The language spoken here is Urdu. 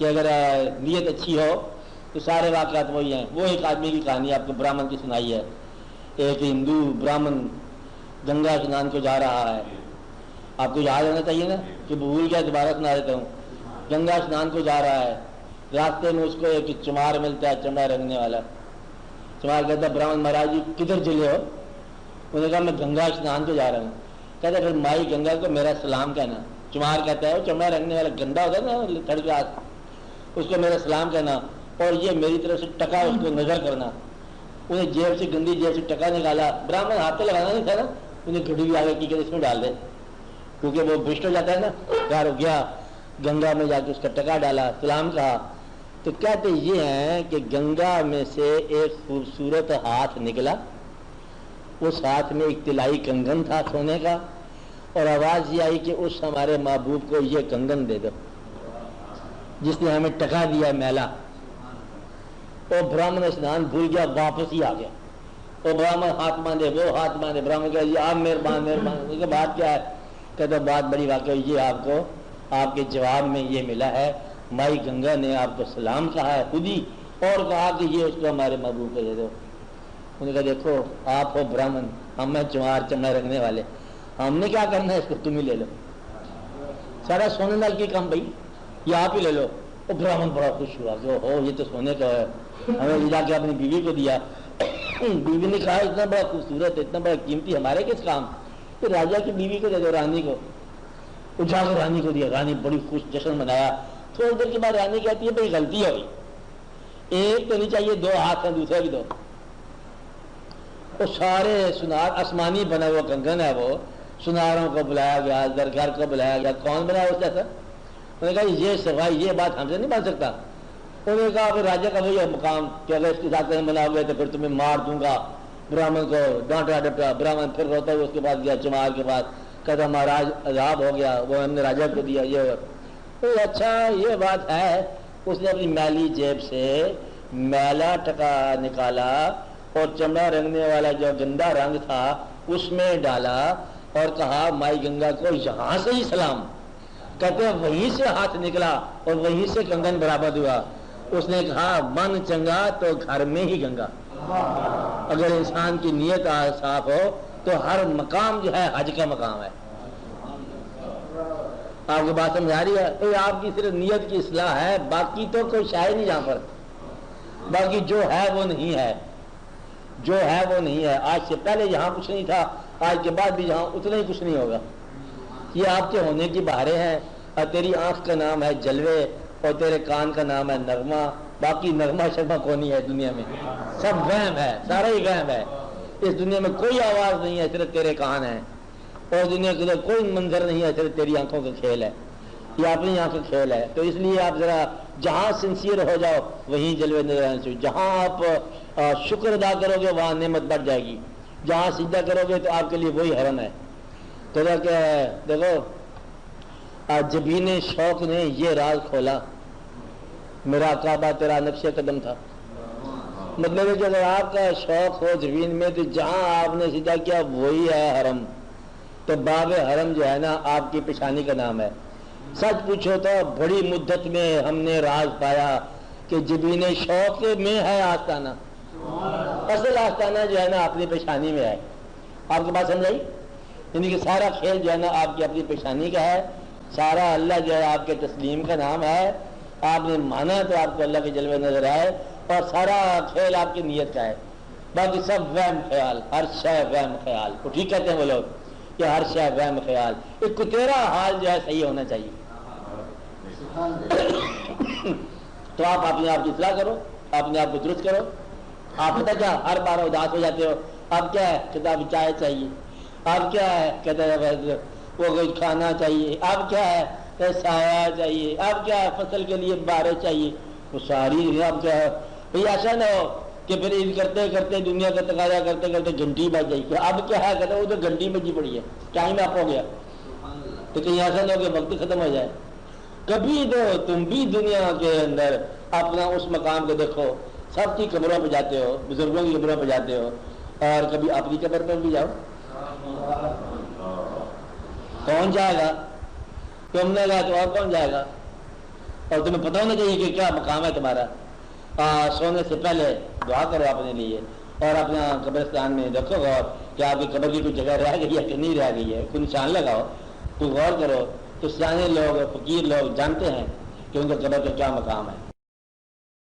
کہ اگر نیت اچھی ہو تو سارے واقعات وہی ہیں. وہ ایک آدمی کی کہانی آپ کو برہمن کی سنائی ہے. ایک ہندو برہمن گنگا اسنان کو جا رہا ہے. آپ کو یاد ہونا چاہیے نا کہ بھول گیا, دوبارہ سنا دیتا ہوں. گنگا اسنان کو جا رہا ہے, راستے میں اس کو ایک چمار ملتا ہے, چمڑا رنگنے والا. چمار کہتا ہے برہمن مہاراج جی کدھر چلے ہو؟ انہوں نے کہا میں گنگا اسنان کو جا رہا ہوں. کہتا ہے پھر مائی گنگا کو میرا سلام کہنا. چمار کہتا ہے وہ چمڑا رنگنے والا گندا ہوتا ہے نا تھڑ کے ہاتھ, اس کو میرا سلام کہنا اور یہ میری طرف سے ٹکا اس کو نظر کرنا. انہیں جیب سے گندی جیب سے ٹکا نکالا. برہمن ہاتھ تو لگانا نہیں تھا نا, انہیں گھڑی بھی آگے کی کہ اس میں ڈال دے کیونکہ وہ بھشٹ ہو جاتا ہے نا. گھر ہو گیا, گنگا میں جا کے اس کا ٹکا ڈالا, سلام کہا. تو کہتے یہ ہیں کہ گنگا میں سے ایک خوبصورت ہاتھ نکلا. اس ہاتھ میں ایک طلائی کنگن تھا سونے کا, اور آواز یہ آئی کہ اس ہمارے محبوب کو یہ کنگن دے دو جس نے ہمیں ٹکا دیا میلا. اور برہمن اسنان بھول گیا, واپس ہی آ گیا. اور برہمن ہاتھ باندھے, وہ ہاتھ باندھے. برہمن کہا جی آپ مہربان مہربان. کہ بات کیا ہے؟ کہتے بات بڑی واقعہ یہ آپ کو آپ کے جواب میں یہ ملا ہے, مائی گنگا نے آپ کو سلام کہا ہے خود ہی, اور کہا کہ یہ اس کو ہمارے محبوب کو دے دو. انہوں نے کہا دیکھو آپ ہو برہمن, ہم ہیں چمار چمڑا رکھنے والے, ہم نے کیا کرنا ہے, اس کو تم ہی لے لو. سارا سونے نال کی کام بھائی, یہ آپ ہی لے لو. وہ برہمن بڑا خوش ہوا کہ ہو یہ تو سونے کا ہے, ہمیں لے جا کے اپنی بیوی کو دیا. بیوی نے کہا اتنا بڑا خوبصورت اتنا بڑا قیمتی ہمارے کس کام, تو راجا کی بیوی کو دے دو, رانی کو. اٹھا کر رانی کو دیا. رانی بڑی خوش, جشن منایا. تھوڑی دیر کے بعد رانی کہتی ہے بھائی غلطی ہو گئی, ایک تو نہیں چاہیے, دو ہاتھ ہیں, دوسرے بھی دو. وہ سارے سنار, آسمانی بنا ہوا کنگن ہے, وہ سناروں کو بلایا گیا, درگھر کو بلایا گیا. کون بنایا اس جیسا؟ انہوں نے کہا یہ صفائی یہ بات ہم سے نہیں بن سکتا. انہوں نے کہا پھر راجا کا وہی مقام کہ اگر اس کے ساتھ کہیں بناؤ گے تو پھر تمہیں مار دوں گا. برہمن کو ڈانٹا ڈپٹا. برہمن پھر روتا ہوا اس کے بعد گیا چمار کے بعد, کہتا مہاراج عذاب ہو گیا, وہ ہم نے راجا کو دیا. یہ اچھا یہ بات ہے. اس نے اپنی میلی جیب سے میلا ٹکا نکالا اور چمڑا رنگنے والا جو گندا رنگ تھا اس میں ڈالا اور کہا مائی گنگا کو یہاں سے ہی سلام. کہتے ہیں وہیں سے ہاتھ نکلا اور وہیں سے کنگن برآمد ہوا. اس نے کہا من چنگا تو گھر میں ہی گنگا. اگر انسان کی نیت صاف ہو تو ہر مقام جو ہے حج کا مقام ہے. آپ کو بات سمجھ آ رہی ہے؟ تو آپ کی صرف نیت کی اصلاح ہے, باقی تو کوئی شاید نہیں. یہاں پر باقی جو ہے وہ نہیں ہے, جو ہے وہ نہیں ہے. آج سے پہلے یہاں کچھ نہیں تھا, آج کے بعد بھی یہاں اتنا ہی کچھ نہیں ہوگا. یہ آپ کے ہونے کی بہاریں ہیں. اور تیری آنکھ کا نام ہے جلوے اور تیرے کان کا نام ہے نغمہ. باقی نغمہ شرما کونی ہے دنیا میں, سب وہم ہے, سارا ہی وہم ہے. اس دنیا میں کوئی آواز نہیں ہے, صرف تیرے کان ہیں. اور دنیا کے اندر کوئی منظر نہیں ہے, صرف تیری آنکھوں کا کھیل ہے. یہ اپنی آنکھ کا کھیل ہے. تو اس لیے آپ ذرا جہاں سنسیئر ہو جاؤ وہیں جلوے نظر آنے چاہیے. جہاں آپ شکر ادا کرو گے وہاں نعمت بڑھ جائے گی. جہاں سجدہ کرو گے تو آپ کے لیے وہی حرم ہے. تو دیکھو جبین شوق نے یہ راز کھولا, میرا کعبہ تیرا نقش قدم تھا. مطلب ہے کہ اگر آپ کا شوق ہو جبین میں تو جہاں آپ نے سجدہ کیا وہی ہے حرم. تو باب حرم جو ہے نا آپ کی پیشانی کا نام ہے. سچ پوچھو تو بڑی مدت میں ہم نے راز پایا کہ جبین شوق میں ہے آستانہ. اصل آستانہ جو ہے نا اپنی پیشانی میں ہے. آپ کے پاس سمجھائی, یعنی کہ سارا کھیل جو ہے نا آپ کی اپنی پیشانی کا ہے. سارا اللہ جو ہے آپ کے تسلیم کا نام ہے. آپ نے مانا تو آپ کو اللہ کے جلوے نظر آئے, اور سارا کھیل آپ کی نیت کا ہے. باقی سب وہم خیال, ہر شے وہم خیال. وہ ٹھیک کہتے ہیں وہ لوگ کہ ہر شے وہم خیال. ایک تیرا حال جو ہے صحیح ہونا چاہیے. تو آپ اپنے آپ کی اصلاح کرو, اپنے آپ کو درست کرو. آپ پتہ کیا ہر بار اداس ہو جاتے ہو. اب کیا ہے کتاب چائے چاہیے, اب کیا ہے کہتے ہیں وہ کوئی کھانا چاہیے, اب کیا ہے سایہ چاہیے, اب کیا ہے فصل کے لیے بارش چاہیے. وہ ساری اب کیا ہے بھائی ایسا نہ ہو کہ پھر ان کرتے کرتے دنیا کا تقاضا کرتے کرتے گھنٹی بج جائے گی. اب کیا ہے کہتے ہیں وہ تو گھنٹی بجی پڑی ہے, ٹائم آپ ہو گیا. تو کہیں ایسا نہ ہو کہ وقت ختم ہو جائے. کبھی تو تم بھی دنیا کے اندر اپنا اس مقام کو دیکھو. سب کی قبروں پہ جاتے ہو, بزرگوں کی قبروں پہ جاتے ہو, اور کبھی اپنی قبر پر بھی جاؤ. کون جائے گا؟ تم نے کہا تو اور کون جائے گا؟ اور تمہیں پتہ ہونا چاہیے کہ کیا مقام ہے تمہارا. سونے سے پہلے دعا کرو اپنے لیے اور اپنا قبرستان میں رکھو غور کہ آپ کی قبر کی کوئی جگہ رہ گئی ہے کہ نہیں رہ گئی ہے. کوئی نشان لگاؤ, کوئی غور کرو. تو سیانے لوگ فقیر لوگ جانتے ہیں کہ ان کا قبر کا کیا مقام ہے.